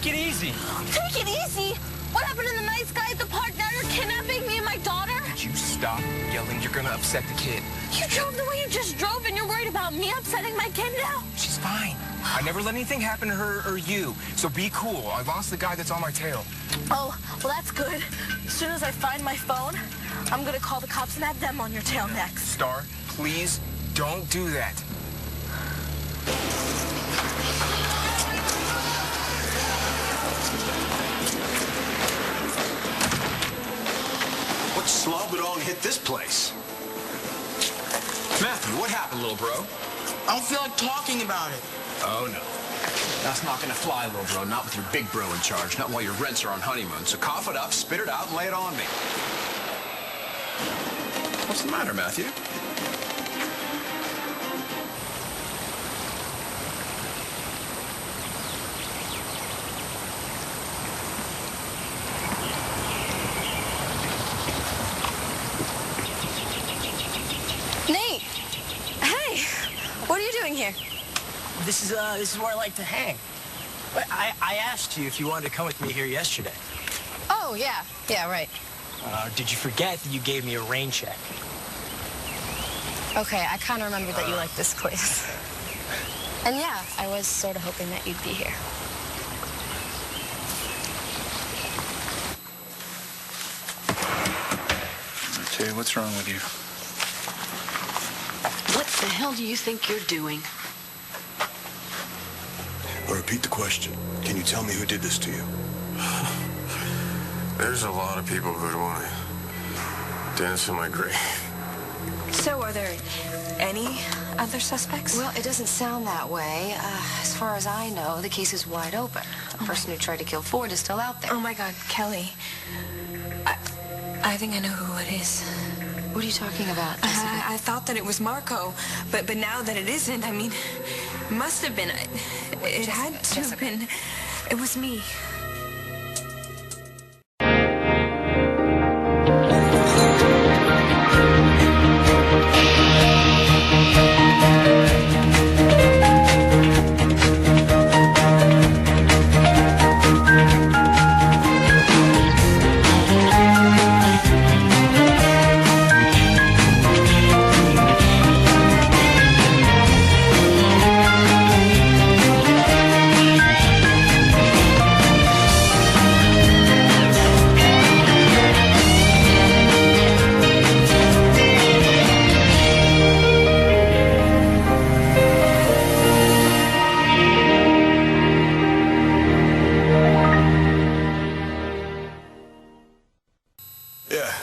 it easy. Take it easy? What happened to the nice guy at the park? Now you're kidnapping me and my daughter? Would you stop yelling? You're gonna upset the kid. You drove the way you just drove and you're worried about me upsetting my kid now? She's fine. I never let anything happen to her or you, so be cool. I lost the guy that's on my tail. Oh, well, that's good. As soon as I find my phone, I'm gonna call the cops and have them on your tail next. Star, please don't do that. What slob it on hit this place? Matthew, what happened, little bro? I don't feel like talking about it. Oh, no. That's not gonna fly, little bro. Not with your big bro in charge. Not while your rents are on honeymoon. So cough it up, spit it out, and lay it on me. What's the matter, Matthew? Nate! Hey! What are you doing here? This is where I like to hang. But I asked you if you wanted to come with me here yesterday. Oh, yeah. Yeah, right. Did you forget that you gave me a rain check? Okay, I kind of remember that you liked this place. And yeah, I was sort of hoping that you'd be here. Okay, what's wrong with you? What the hell do you think you're doing? I'll repeat the question. Can you tell me who did this to you? There's a lot of people who'd want to dance in my grave. So are there any other suspects? Well, it doesn't sound that way. As far as I know, the case is wide open. The person who tried to kill Ford is still out there. Oh, my God, Kelly. I think I know who it is. What are you talking about, Jessica? I thought that it was Marco, but now that it isn't, I mean, it must have been. It had to have been. It was me.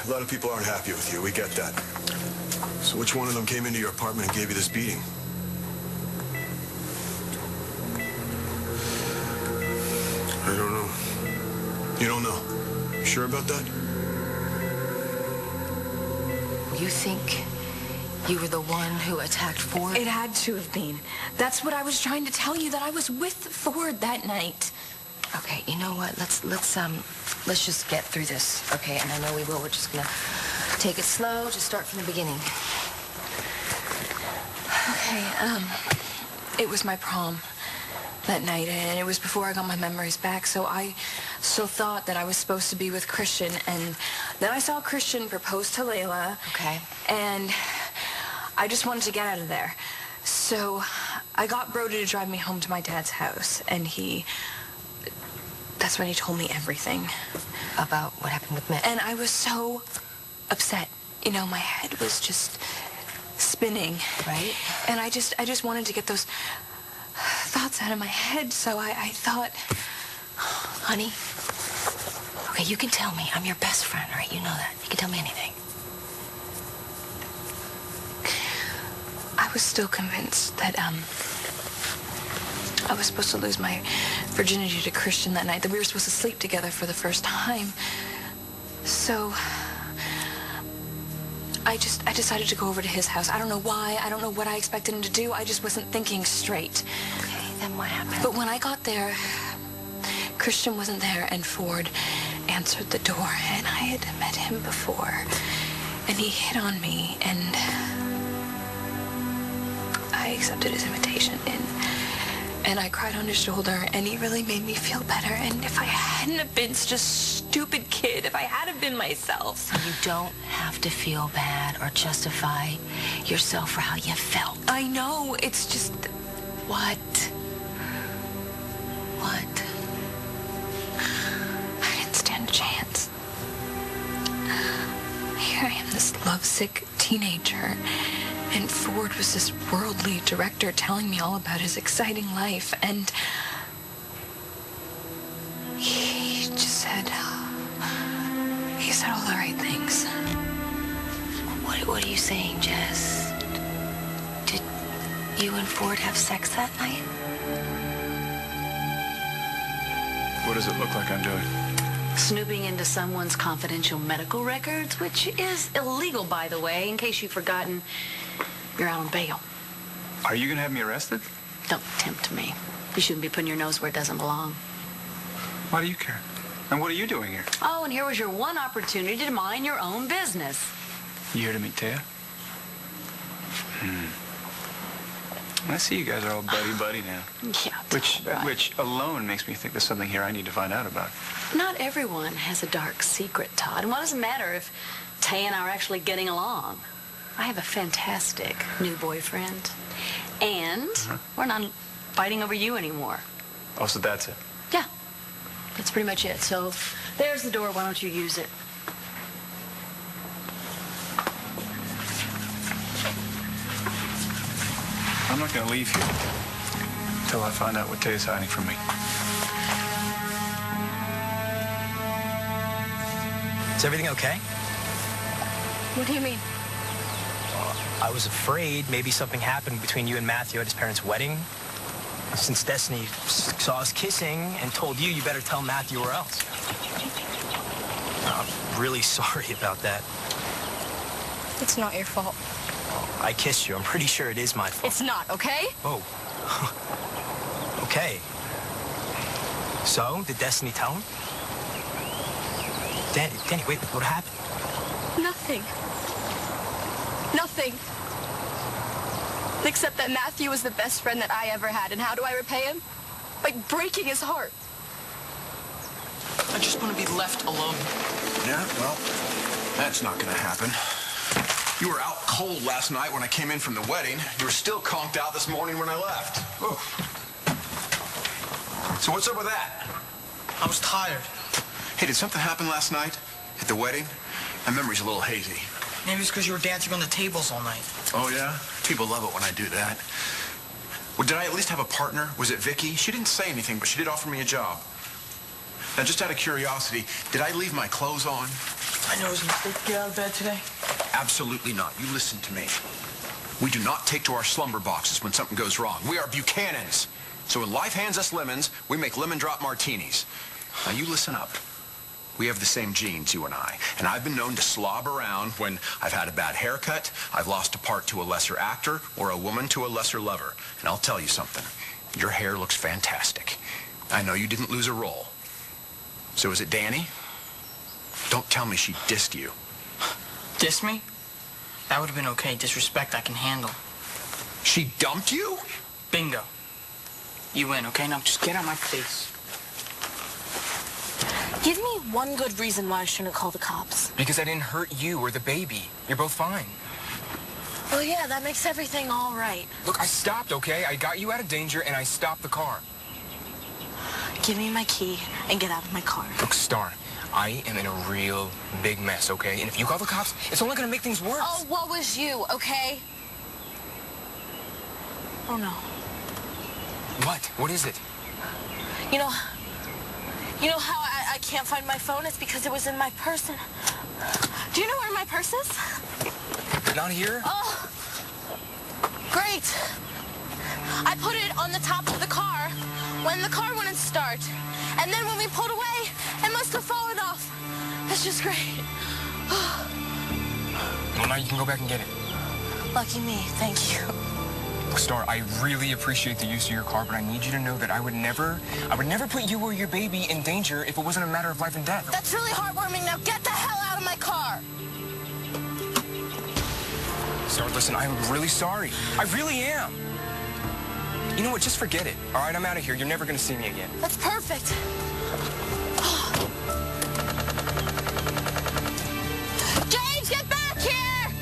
A lot of people aren't happy with you. We get that. So which one of them came into your apartment and gave you this beating? I don't know. You don't know? You sure about that? You think you were the one who attacked Ford? It had to have been. That's what I was trying to tell you, that I was with Ford that night. Okay, you know what? Let's just get through this, okay? And I know we will. We're just gonna take it slow. Just start from the beginning. Okay, it was my prom that night, and it was before I got my memories back, so I still thought that I was supposed to be with Christian, and then I saw Christian propose to Layla. Okay. And I just wanted to get out of there. So I got Brody to drive me home to my dad's house, and that's when he told me everything. About what happened with Mick? And I was so upset. You know, my head was just spinning. Right. And I just wanted to get those thoughts out of my head, so I thought... Honey, okay, you can tell me. I'm your best friend, all right? You know that. You can tell me anything. I was still convinced that, I was supposed to lose my virginity to Christian that night, that we were supposed to sleep together for the first time. So I decided to go over to his house. I don't know why. I don't know what I expected him to do. I just wasn't thinking straight. Okay, then what happened? But when I got there, Christian wasn't there, and Ford answered the door, and I had met him before, and he hit on me, and I accepted his invitation, and And I cried on his shoulder, and he really made me feel better. And if I hadn't have been such a stupid kid, if I had have been myself. You don't have to feel bad or justify yourself for how you felt. I know, it's just... What? What? I didn't stand a chance. Here I am, this lovesick teenager, and Ford was this worldly director telling me all about his exciting life, and he said all the right things. What are you saying, Jess? Did you and Ford have sex that night? What does it look like I'm doing? Snooping into someone's confidential medical records, which is illegal, by the way, in case you've forgotten. You're out on bail. Are you going to have me arrested? Don't tempt me. You shouldn't be putting your nose where it doesn't belong. Why do you care? And what are you doing here? Oh, and here was your one opportunity to mind your own business. You here to meet Taya? I see you guys are all buddy-buddy now. Yeah, Which alone makes me think there's something here I need to find out about. Not everyone has a dark secret, Todd. And what does it matter if Tay and I are actually getting along? I have a fantastic new boyfriend. And we're not fighting over you anymore. Oh, so that's it? Yeah, that's pretty much it. So there's the door. Why don't you use it? I'm not going to leave here until I find out what Taya's hiding from me. Is everything okay? What do you mean? I was afraid maybe something happened between you and Matthew at his parents' wedding. Since Destiny saw us kissing and told you better tell Matthew or else. I'm really sorry about that. It's not your fault. I kissed you. I'm pretty sure it is my fault. It's not, okay? Oh. Okay. So, did Destiny tell him? Danny, wait, what happened? Nothing. Nothing. Except that Matthew was the best friend that I ever had. And how do I repay him? By breaking his heart. I just want to be left alone. Yeah, well, that's not gonna happen. You were out cold last night when I came in from the wedding. You were still conked out this morning when I left. Whew. So what's up with that? I was tired. Hey, did something happen last night at the wedding? My memory's a little hazy. Maybe it's because you were dancing on the tables all night. Oh, yeah? People love it when I do that. Well, did I at least have a partner? Was it Vicky? She didn't say anything, but she did offer me a job. Now, just out of curiosity, did I leave my clothes on? I know it was a mistake to get out of bed today. Absolutely not. You listen to me. We do not take to our slumber boxes when something goes wrong. We are Buchanans. So when life hands us lemons, we make lemon drop martinis. Now, you listen up. We have the same genes, you and I. And I've been known to slob around when I've had a bad haircut, I've lost a part to a lesser actor, or a woman to a lesser lover. And I'll tell you something. Your hair looks fantastic. I know you didn't lose a role. So is it Danny? Don't tell me she dissed you. Diss me? That would have been okay. Disrespect I can handle. She dumped you? Bingo. You win, okay? Now just get out of my face. Give me one good reason why I shouldn't call the cops. Because I didn't hurt you or the baby. You're both fine. Well, yeah, that makes everything all right. Look, I stopped, okay? I got you out of danger, and I stopped the car. Give me my key and get out of my car. Look, Star, I am in a real big mess, okay? And if you call the cops, it's only gonna make things worse. Oh, what was you, okay? Oh, no. What? What is it? You know how I can't find my phone? It's because it was in my purse. Do you know where my purse is? Not here? Oh, great. I put it on the top of the car when the car wouldn't start. And then when we pulled away, it must have fallen off. That's just great. Well, now you can go back and get it. Lucky me, thank you. Look, Star, I really appreciate the use of your car, but I need you to know that I would never put you or your baby in danger if it wasn't a matter of life and death. That's really heartwarming. Now get the hell out of my car. Star, listen, I'm really sorry. I really am. You know what? Just forget it. All right, I'm out of here. You're never going to see me again. That's perfect. James, get back here!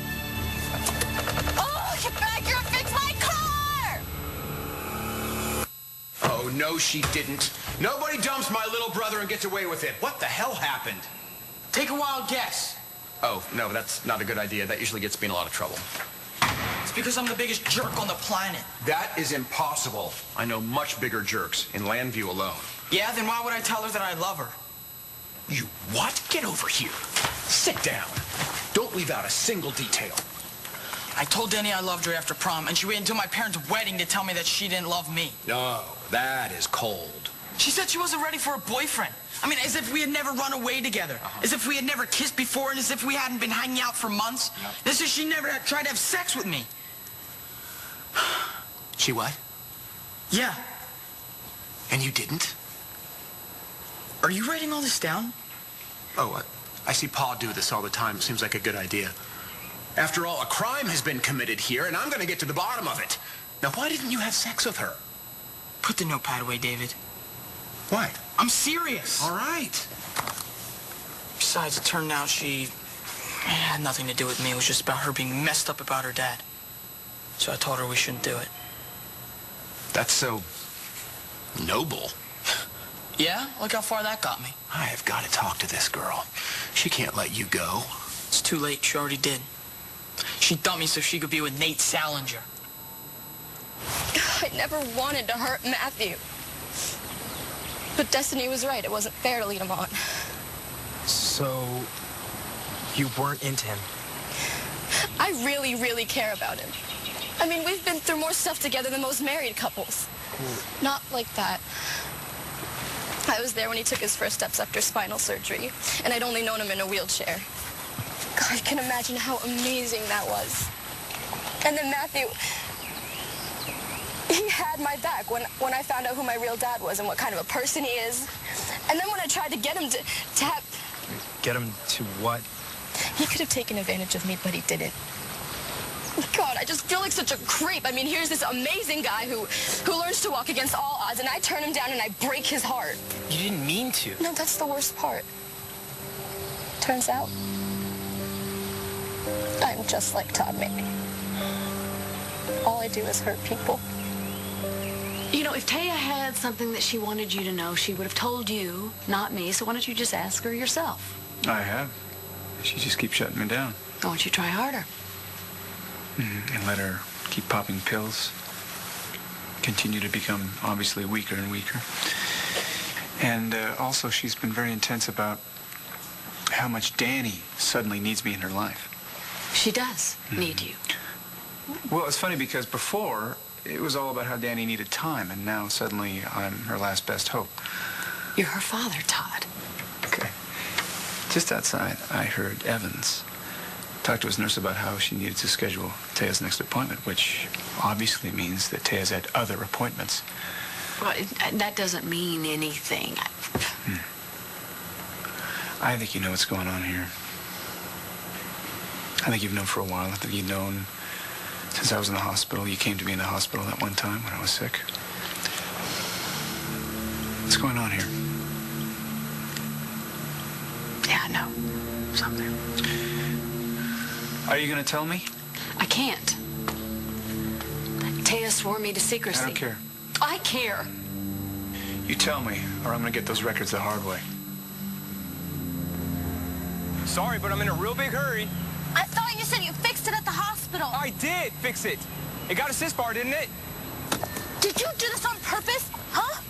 Oh, get back here and fix my car! Oh, no, she didn't. Nobody dumps my little brother and gets away with it. What the hell happened? Take a wild guess. Oh, no, that's not a good idea. That usually gets me in a lot of trouble. It's because I'm the biggest jerk on the planet. That is impossible. I know much bigger jerks in Landview alone. Yeah, then why would I tell her that I love her? You what? Get over here. Sit down. Don't leave out a single detail. I told Danny I loved her after prom, and she waited until my parents' wedding to tell me that she didn't love me. No, that is cold. She said she wasn't ready for a boyfriend. I mean, as if we had never run away together. As if we had never kissed before, and as if we hadn't been hanging out for months. Yep. This is she never had tried to have sex with me. She what? Yeah. And you didn't? Are you writing all this down? Oh, I see Pa do this all the time. Seems like a good idea. After all, a crime has been committed here, and I'm going to get to the bottom of it. Now, why didn't you have sex with her? Put the notepad away, David. Why? I'm serious. All right. Besides, it turned out she had nothing to do with me. It was just about her being messed up about her dad. So I told her we shouldn't do it. That's so noble. Yeah? Look how far that got me. I have got to talk to this girl. She can't let you go. It's too late. She already did. She dumped me so she could be with Nate Salinger. I never wanted to hurt Matthew. But Destiny was right. It wasn't fair to lead him on. So, you weren't into him? I really, really care about him. I mean, we've been through more stuff together than most married couples. Not like that. I was there when he took his first steps after spinal surgery, and I'd only known him in a wheelchair. God, I can imagine how amazing that was. And then Matthew, he had my back when I found out who my real dad was and what kind of a person he is. And then when I tried to get him to have... Get him to what? He could have taken advantage of me, but he didn't. God, I just feel like such a creep. I mean, here's this amazing guy who learns to walk against all odds, and I turn him down and I break his heart. You didn't mean to. No, that's the worst part. Turns out, I'm just like Todd Manning. All I do is hurt people. You know, if Taya had something that she wanted you to know, she would have told you, not me. So why don't you just ask her yourself? I have. She just keeps shutting me down. Why don't you try harder? And let her keep popping pills. Continue to become obviously weaker and weaker. And also she's been very intense about how much Danny suddenly needs me in her life. She does need you. Well, it's funny because before it was all about how Danny needed time, and now suddenly I'm her last best hope. You're her father, Todd. Okay. Just outside, I heard Evans talk to his nurse about how she needed to schedule Taya's next appointment, which obviously means that Taya's had other appointments. Well, that doesn't mean anything. I think you know what's going on here. I think you've known for a while. I think you've known since I was in the hospital. You came to me in the hospital that one time when I was sick. What's going on here? Yeah, I know. Something. Are you going to tell me? I can't. Taya swore me to secrecy. I don't care. I care. You tell me, or I'm going to get those records the hard way. Sorry, but I'm in a real big hurry. I thought you said you fixed it at the hospital. I did fix it. It got a cyst bar, didn't it? Did you do this on purpose? Huh?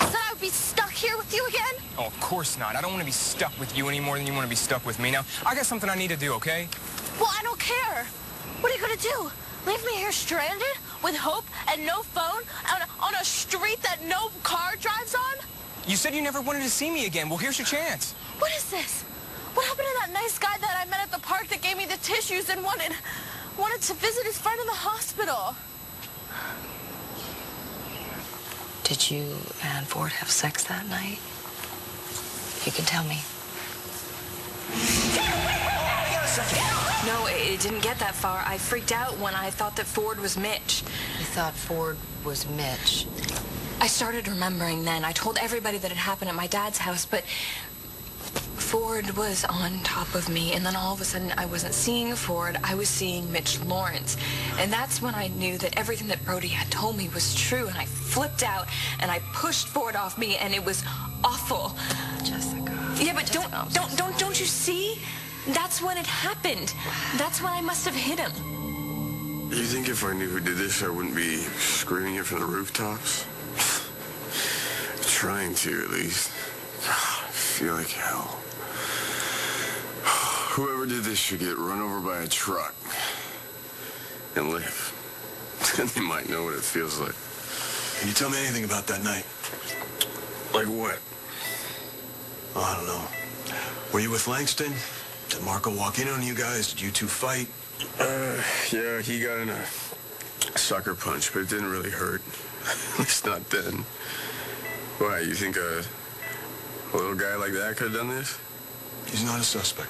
So I would be stuck here with you again? Oh, of course not. I don't want to be stuck with you any more than you want to be stuck with me. Now, I got something I need to do, okay? Well, I don't care. What are you going to do? Leave me here stranded with Hope and no phone on a street that no car drives on? You said you never wanted to see me again. Well, here's your chance. What is this? What happened to that nice guy that I met at the park that gave me the tissues and wanted to visit his friend in the hospital? Did you and Ford have sex that night? You can tell me. Hang on a second. No, it didn't get that far. I freaked out when I thought that Ford was Mitch. You thought Ford was Mitch? I started remembering then. I told everybody that it happened at my dad's house, but Ford was on top of me, and then all of a sudden I wasn't seeing Ford, I was seeing Mitch Lawrence. And that's when I knew that everything that Brody had told me was true, and I flipped out and I pushed Ford off me, and it was awful. Jessica. Yeah, but don't you see? That's when it happened. That's when I must have hit him. You think if I knew who did this, I wouldn't be screaming it from the rooftops? Trying to, at least. I feel like hell. Whoever did this should get run over by a truck and live. Then they might know what it feels like. Can you tell me anything about that night? Like what? Oh, I don't know. Were you with Langston? Did Marco walk in on you guys? Did you two fight? Yeah, he got in a sucker punch, but it didn't really hurt. At least not then. Why, you think a little guy like that could have done this? He's not a suspect.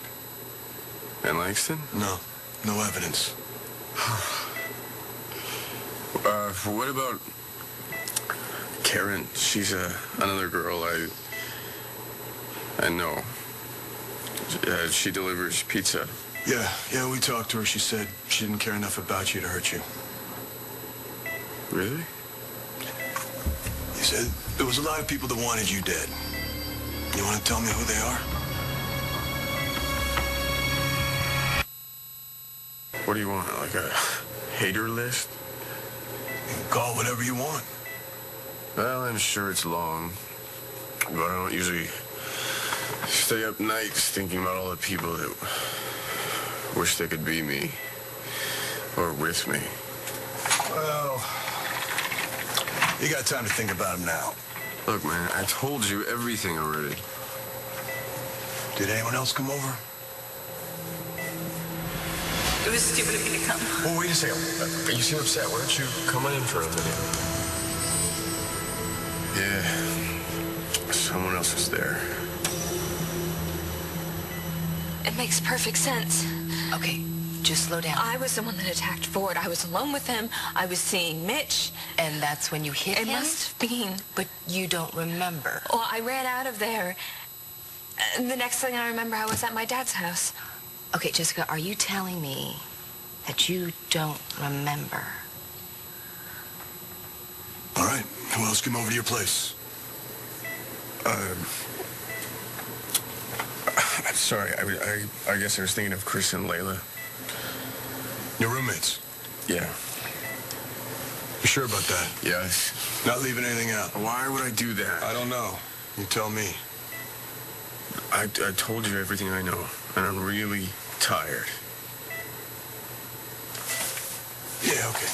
And Langston? No. No evidence. What about Karen? She's another girl I know. She delivers pizza. Yeah, we talked to her. She said she didn't care enough about you to hurt you. Really? He said there was a lot of people that wanted you dead. You want to tell me who they are? What do you want, like a hater list? You can call it whatever you want. Well, I'm sure it's long, but I don't usually stay up nights thinking about all the people that wish they could be me or with me. Well, you got time to think about them now. Look, man, I told you everything already. Did anyone else come over? It was stupid of me to come. Well, wait a second. You seem upset. Why don't you come on in for a minute? Yeah, someone else was there. It makes perfect sense. Okay, just slow down. I was the one that attacked Ford. I was alone with him. I was seeing Mitch. And that's when you hit him? It must have been. But you don't remember. Well, I ran out of there. The next thing I remember, I was at my dad's house. Okay, Jessica, are you telling me that you don't remember? All right. Who else came over to your place? I'm sorry. I guess I was thinking of Chris and Layla. Your roommates? Yeah. You sure about that? Yes. Not leaving anything out? Why would I do that? I don't know. You tell me. I told you everything I know, and I'm really tired. Yeah, okay.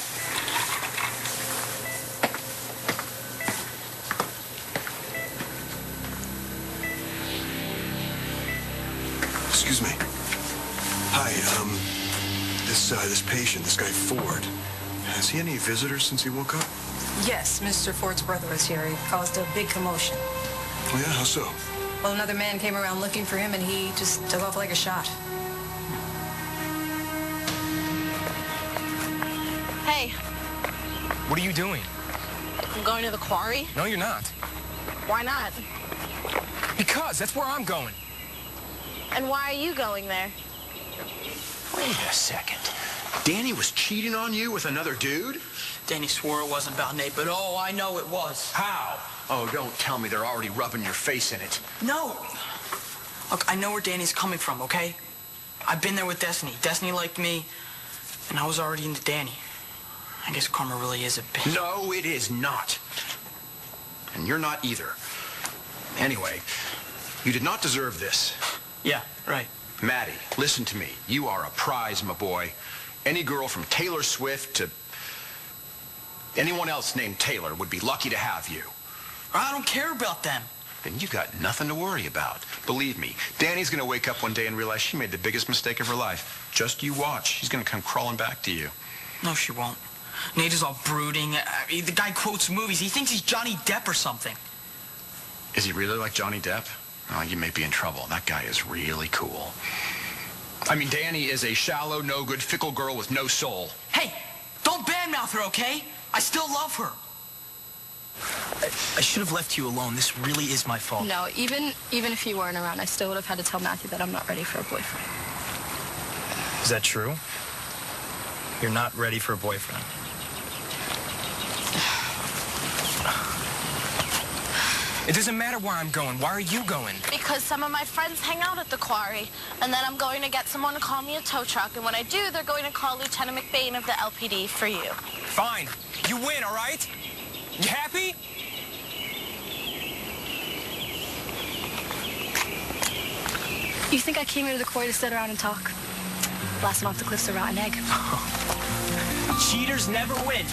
Excuse me. Hi, this patient, this guy Ford, has he any visitors since he woke up? Yes, Mr. Ford's brother was here. He caused a big commotion. Oh, yeah? How so? Well, another man came around looking for him, and he just took off like a shot. Hey, What are you doing? I'm going to the quarry. No, you're not. Why not? Because that's where I'm going. And why are you going there? Wait a second. Danny was cheating on you with another dude? Danny swore it wasn't about Nate, but oh, I know it was. How? Oh, don't tell me they're already rubbing your face in it. No. Look, I know where Danny's coming from, okay? I've been there with Destiny. Destiny liked me, and I was already into Danny. I guess karma really is a bitch. No, it is not. And you're not either. Anyway, you did not deserve this. Yeah, right. Maddie, listen to me. You are a prize, my boy. Any girl from Taylor Swift to anyone else named Taylor would be lucky to have you. I don't care about them. Then you got nothing to worry about. Believe me, Danny's gonna wake up one day and realize she made the biggest mistake of her life. Just you watch. She's gonna come crawling back to you. No, she won't. Nate is all brooding. The guy quotes movies. He thinks he's Johnny Depp or something. Is he really like Johnny Depp? Oh, you may be in trouble. That guy is really cool. I mean, Danny is a shallow, no-good, fickle girl with no soul. Hey, don't badmouth her, okay? I still love her. I should have left you alone. This really is my fault. No, even if you weren't around, I still would have had to tell Matthew that I'm not ready for a boyfriend. Is that true? You're not ready for a boyfriend. It doesn't matter where I'm going. Why are you going? Because some of my friends hang out at the quarry, and then I'm going to get someone to call me a tow truck, and when I do, they're going to call Lieutenant McBain of the LPD for you. Fine. You win, all right? You happy? You think I came here to the quarry to sit around and talk? Blasting off the cliffs a rotten egg. Cheaters never win.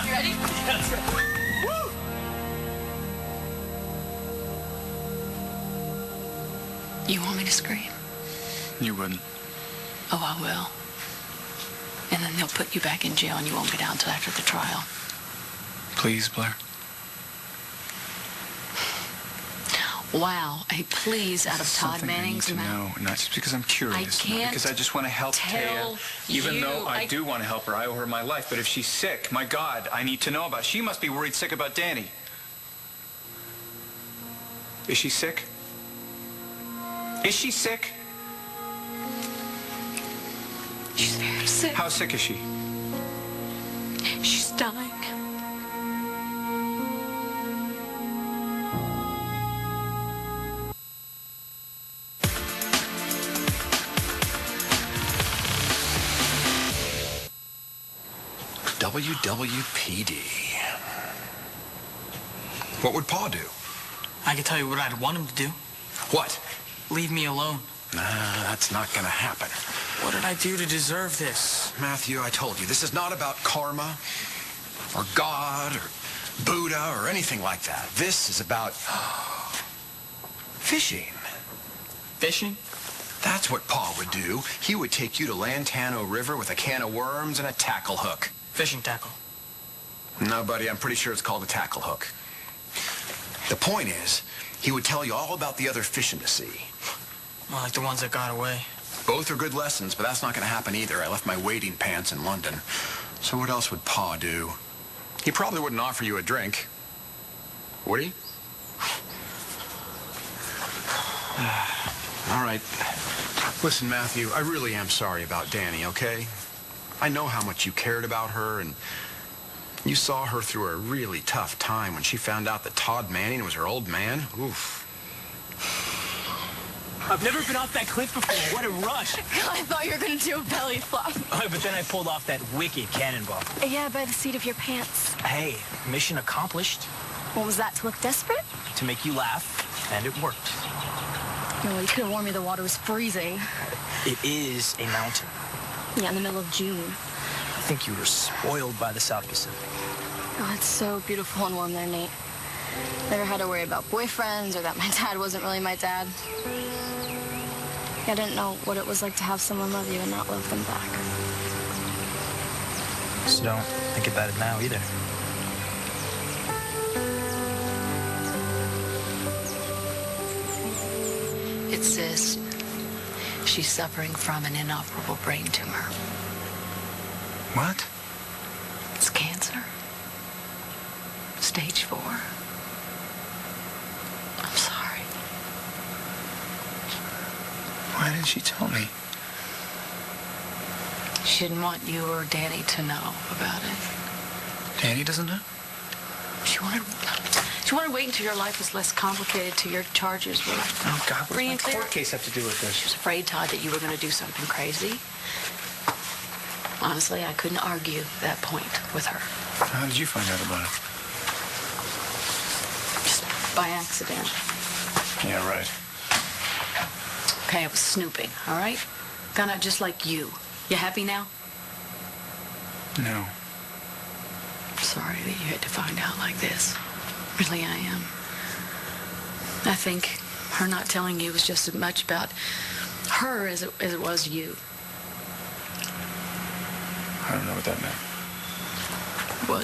You ready? That's right. Woo! You want me to scream? You wouldn't. Oh, I will. And then they'll put you back in jail and you won't get out until after the trial. Please, Blair. Wow, a please out of Todd Something Manning's I need to mouth. know, not just because I'm curious, I not can't because I just want to help tell Taya. Even you. though I do want to help her, I owe her my life. But if she's sick, my God, I need to know about it. She must be worried sick about Danny. Is she sick? Is she sick? She's very sick. How sick is she? She's dying. WWPD. What would Pa do? I can tell you what I'd want him to do. What? Leave me alone. Nah, that's not gonna happen. What did I do to deserve this? Matthew, I told you, this is not about karma or God or Buddha or anything like that. This is about fishing. Fishing? That's what Pa would do. He would take you to Lantano River with a can of worms and a tackle hook. Fishing tackle. No, buddy, I'm pretty sure it's called a tackle hook. The point is, he would tell you all about the other fish in the sea. Well, like the ones that got away. Both are good lessons, but that's not going to happen either. I left my wading pants in London. So what else would Pa do? He probably wouldn't offer you a drink. Would he? All right. Listen, Matthew, I really am sorry about Danny, okay? I know how much you cared about her, and you saw her through a really tough time when she found out that Todd Manning was her old man. Oof. I've never been off that cliff before. What a rush. I thought you were going to do a belly flop. Oh, but then I pulled off that wicked cannonball. Yeah, by the seat of your pants. Hey, mission accomplished. What was that, to look desperate? To make you laugh, and it worked. No, you could have warned me the water was freezing. It is a mountain. Yeah, in the middle of June. I think you were spoiled by the South Pacific. Oh, it's so beautiful and warm there, Nate. Never had to worry about boyfriends or that my dad wasn't really my dad. I didn't know what it was like to have someone love you and not love them back. So don't think about it now either. It says she's suffering from an inoperable brain tumor. What? It's cancer. Stage 4. I'm sorry. Why didn't she tell me? She didn't want you or Danny to know about it. Danny doesn't know? She wanted to wait until your life was less complicated till your charges were Oh, God, what free does and my clear. court case have to do with She this? was afraid, Todd, that you were going to do something crazy. Honestly, I couldn't argue that point with her. How did you find out about it? Just by accident. Yeah, right. Okay, I was snooping, all right? Found out just like you. You happy now? No. I'm sorry that you had to find out like this. Really, I am. I think her not telling you was just as much about her as it was you. I don't know what that meant. Well,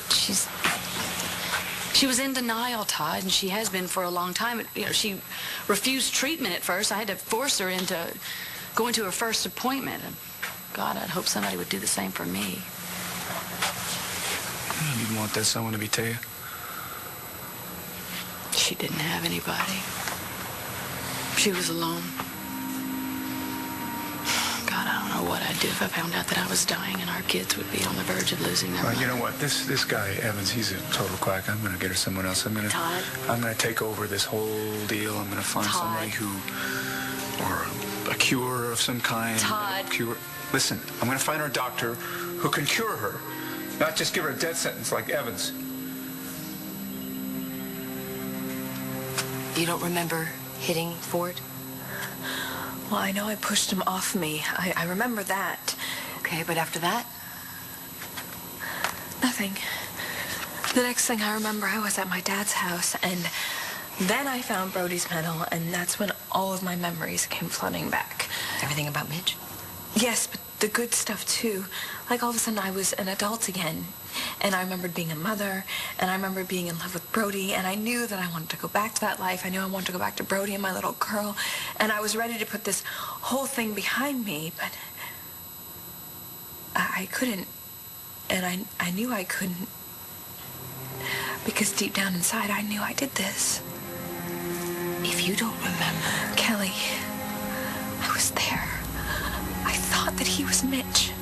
she was in denial, Todd, and she has been for a long time. You know, she refused treatment at first. I had to force her into going to her first appointment. And God, I'd hope somebody would do the same for me. You'd want that someone to be Taya? She didn't have anybody. She was alone. God, I don't know what I'd do if I found out that I was dying and our kids would be on the verge of losing their mother. You know what? This guy, Evans, he's a total quack. I'm going to get her someone else. I'm going to take over this whole deal. I'm going to find somebody who, or a cure of some kind. Todd. Cure. Listen, I'm going to find her a doctor who can cure her, not just give her a death sentence like Evans. You don't remember hitting Ford? Well, I know I pushed him off me. I remember that. Okay, but after that? Nothing. The next thing I remember, I was at my dad's house, and then I found Brody's medal, and that's when all of my memories came flooding back. Everything about Midge? Yes, but the good stuff, too. Like, all of a sudden, I was an adult again. And I remembered being a mother, and I remember being in love with Brody, and I knew that I wanted to go back to that life. I knew I wanted to go back to Brody and my little girl, and I was ready to put this whole thing behind me, but I couldn't, and I knew I couldn't, because deep down inside, I knew I did this. If you don't remember... Kelly, I was there. I thought that he was Mitch.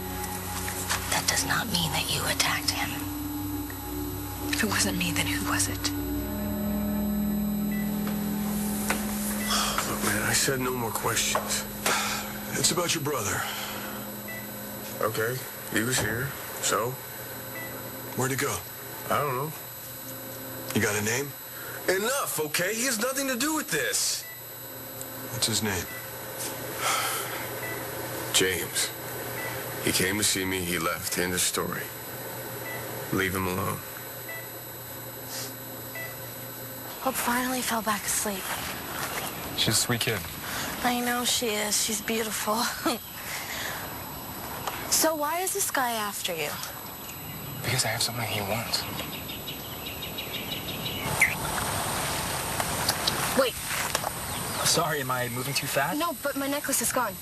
That does not mean that you attacked him. If it wasn't me, then who was it? Look, man, I said no more questions. It's about your brother. Okay, he was here. So? Where'd he go? I don't know. You got a name? Enough, okay? He has nothing to do with this. What's his name? James. He came to see me, he left. End of story. Leave him alone. Hope finally fell back asleep. She's a sweet kid. I know she is. She's beautiful. So why is this guy after you? Because I have something he wants. Wait. Sorry, am I moving too fast? No, but my necklace is gone.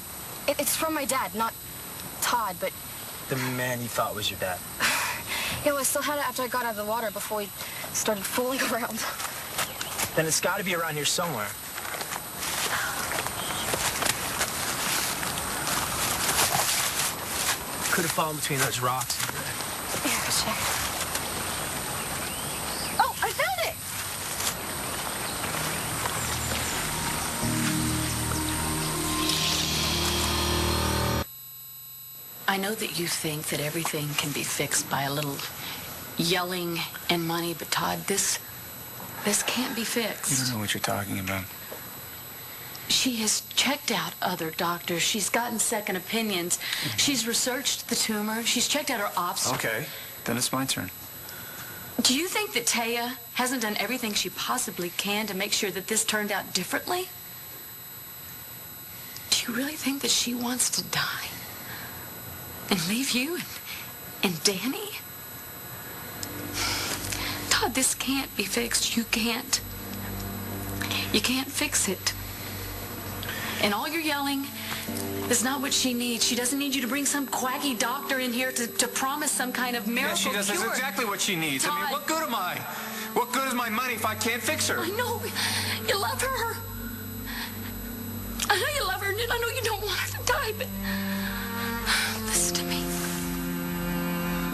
It's from my dad, not Todd, but... The man you thought was your dad. Yeah, well, I still had it after I got out of the water before we started fooling around. Then it's got to be around here somewhere. Could have fallen between those rocks. Yeah, check. Oh, I found it! I know that you think that everything can be fixed by a little yelling and money, but Todd, this can't be fixed. You don't know what you're talking about. She has checked out other doctors. She's gotten second opinions. She's researched the tumor. She's checked out her ops. Okay, then it's my turn. Do you think that Taya hasn't done everything she possibly can to make sure that this turned out differently? Do you really think that she wants to die? And leave you and Danny? Todd, this can't be fixed. You can't. You can't fix it. And all your yelling is not what she needs. She doesn't need you to bring some quacky doctor in here to promise some kind of miracle Yeah, she does. cure. That's exactly what she needs. Todd. I mean, what good am I? What good is my money if I can't fix her? I know. You love her. I know you love her, and I know you don't want her to die, but listen to me.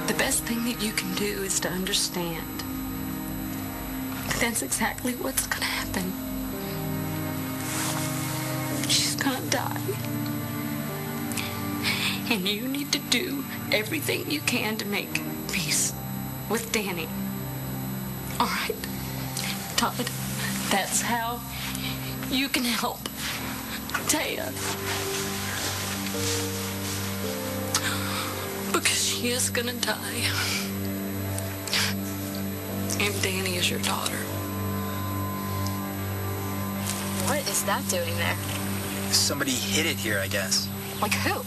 The best thing that you can do is to understand that that's exactly what's going to happen. She's going to die. And you need to do everything you can to make peace with Danny. All right? Todd, that's how you can help Taya. Because she is gonna die. And Danny is your daughter. What is that doing there? Somebody hid it here, I guess. Like who?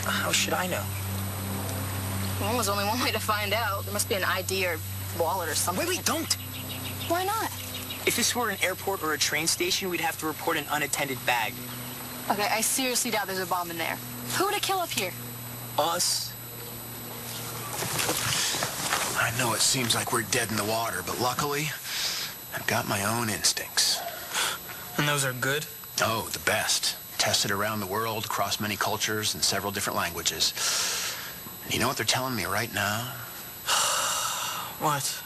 How should I know? Well, there's only one way to find out. There must be an ID or wallet or something. Wait, don't. Why not? If this were an airport or a train station, we'd have to report an unattended bag. Okay, I seriously doubt there's a bomb in there. Who would it kill up here? Us? I know it seems like we're dead in the water, but luckily, I've got my own instincts. And those are good? Oh, the best. Tested around the world, across many cultures and several different languages. You know what they're telling me right now? What?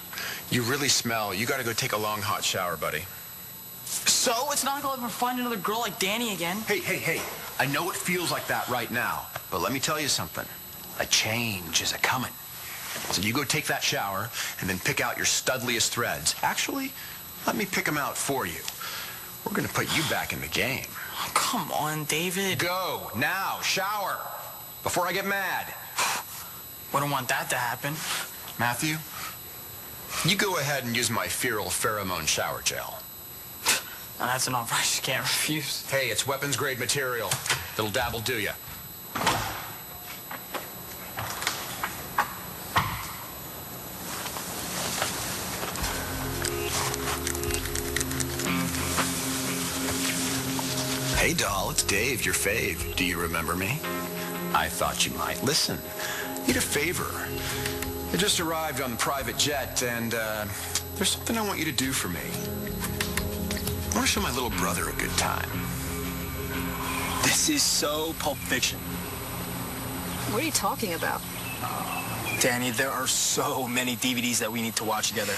You really smell. You gotta go take a long, hot shower, buddy. So? It's not like I'll ever find another girl like Danny again. Hey. I know it feels like that right now, but let me tell you something. A change is a-coming. So you go take that shower and then pick out your studliest threads. Actually, let me pick them out for you. We're gonna put you back in the game. Oh, come on, David. Go, now, shower, before I get mad. Wouldn't want that to happen. Matthew, you go ahead and use my feral pheromone shower gel. Now that's an offer I just can't refuse. Hey, it's weapons-grade material. Little dab will do ya. Hey, doll, it's Dave, your fave. Do you remember me? I thought you might. Listen, need a favor. I just arrived on the private jet, and there's something I want you to do for me. I want to show my little brother a good time. This is so Pulp Fiction. What are you talking about? Danny, there are so many DVDs that we need to watch together.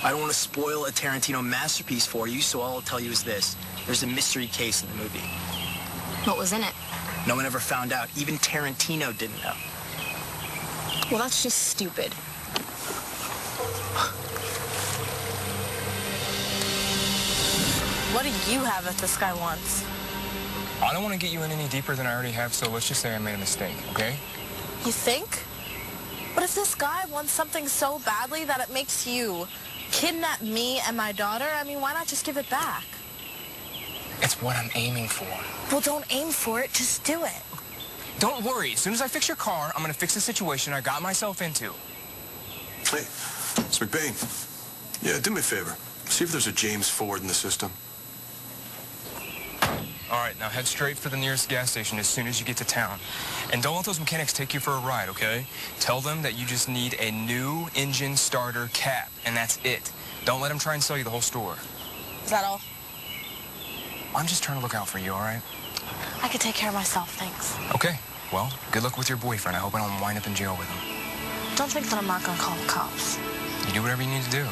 I don't want to spoil a Tarantino masterpiece for you, so all I'll tell you is this. There's a mystery case in the movie. What was in it? No one ever found out. Even Tarantino didn't know. Well, that's just stupid. What do you have that this guy wants? I don't want to get you in any deeper than I already have, so let's just say I made a mistake, okay? You think? But if this guy wants something so badly that it makes you kidnap me and my daughter, I mean, why not just give it back? It's what I'm aiming for. Well, don't aim for it, just do it. Don't worry. As soon as I fix your car, I'm going to fix the situation I got myself into. Hey, it's McBain. Yeah, do me a favor. See if there's a James Ford in the system. All right, now head straight for the nearest gas station as soon as you get to town. And don't let those mechanics take you for a ride, okay? Tell them that you just need a new engine starter cap, and that's it. Don't let them try and sell you the whole store. Is that all? I'm just trying to look out for you, all right? I could take care of myself, thanks. Okay, well, good luck with your boyfriend. I hope I don't wind up in jail with him. Don't think that I'm not gonna call the cops. You do whatever you need to do.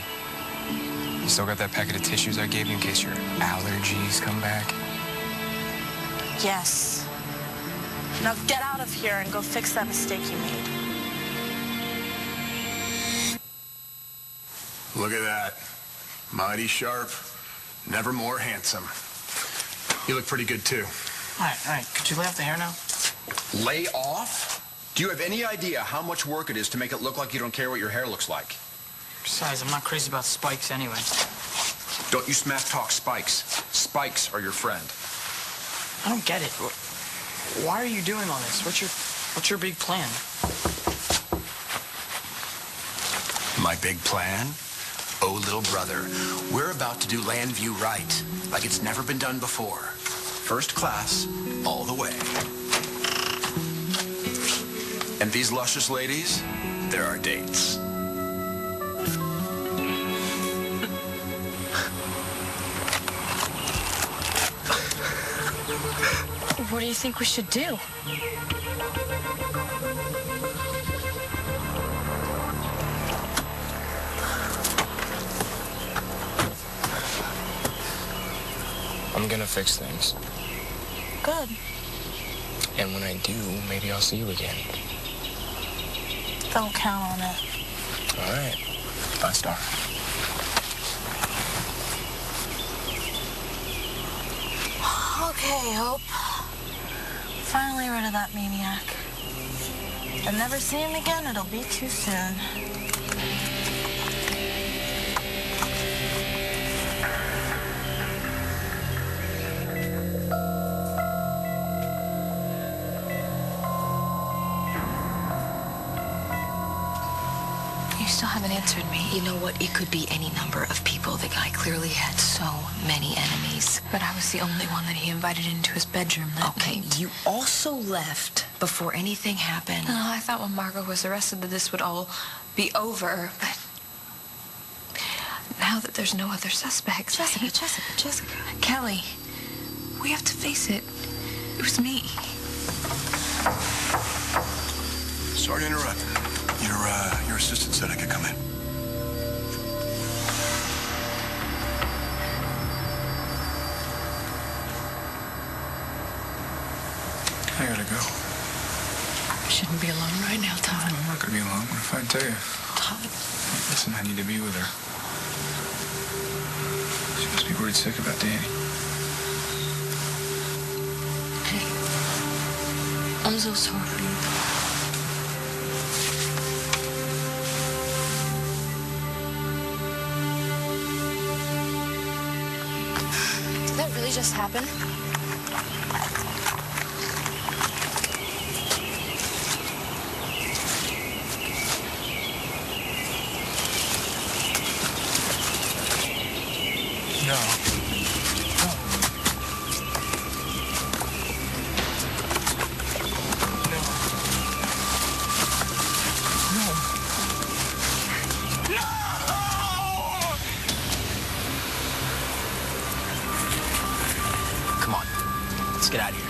You still got that packet of tissues I gave you in case your allergies come back? Yes. Now get out of here and go fix that mistake you made. Look at that. Mighty sharp, never more handsome. You look pretty good, too. All right. Could you lay off the hair now? Lay off? Do you have any idea how much work it is to make it look like you don't care what your hair looks like? Besides, I'm not crazy about spikes anyway. Don't you smack talk spikes. Spikes are your friend. I don't get it. Why are you doing all this? What's your big plan? My big plan? Oh, little brother, we're about to do Landview right, like it's never been done before. First class, all the way. And these luscious ladies, they're our dates. What do you think we should do? I'm gonna fix things. Good. And when I do, maybe I'll see you again. Don't count on it. All right. Bye, Star. Okay, Hope. Finally rid of that maniac. And never see him again, it'll be too soon. You still haven't answered me. You know what? It could be any number of people. The guy clearly had so many enemies. But I was the only one that he invited into his bedroom that Okay, night. you also left before anything happened. No, I thought when Margot was arrested that this would all be over, but now that there's no other suspects... Jessica. Kelly, we have to face it. It was me. Sorry to interrupt. Your assistant said I could come in. I gotta go. You shouldn't be alone right now, Todd. I'm not gonna be alone. What if I tell you? Todd. Listen, I need to be with her. She must be worried sick about Danny. Hey, I'm so sorry. Did that really just happen? No. Come on. Let's get out of here.